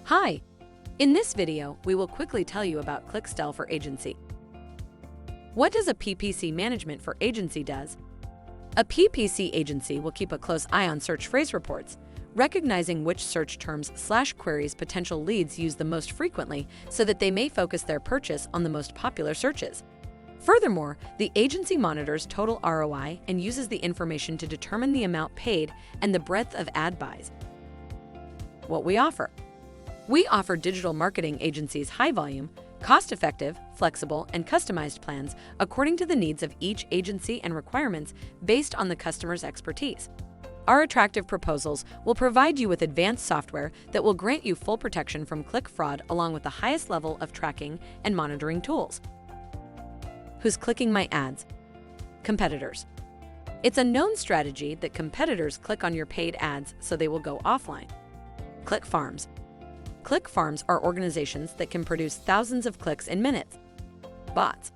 Hi! In this video, we will quickly tell you about Clixtell for Agency. What does a PPC management for agency does? A PPC agency will keep a close eye on search phrase reports, recognizing which search terms/queries potential leads use the most frequently so that they may focus their purchase on the most popular searches. Furthermore, the agency monitors total ROI and uses the information to determine the amount paid and the breadth of ad buys. What we offer. We offer digital marketing agencies high-volume, cost-effective, flexible, and customized plans according to the needs of each agency and requirements based on the customer's expertise. Our attractive proposals will provide you with advanced software that will grant you full protection from click fraud along with the highest level of tracking and monitoring tools. Who's clicking my ads? Competitors. It's a known strategy that competitors click on your paid ads so they will go offline. Click farms. Click farms are organizations that can produce thousands of clicks in minutes. Bots.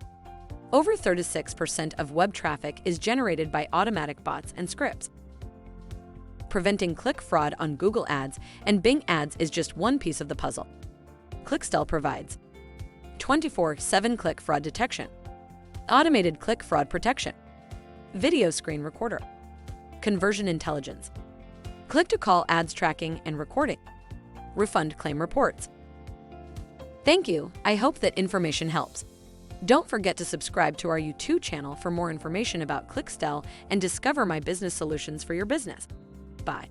Over 36% of web traffic is generated by automatic bots and scripts. Preventing click fraud on Google Ads and Bing Ads is just one piece of the puzzle. Clixtell provides 24/7 click fraud detection, automated click fraud protection, video screen recorder, conversion intelligence, click-to-call ads tracking and recording, refund claim reports. Thank you. I hope that information helps. Don't forget to subscribe to our YouTube channel for more information about Clixtell and discover my business solutions for your business. Bye.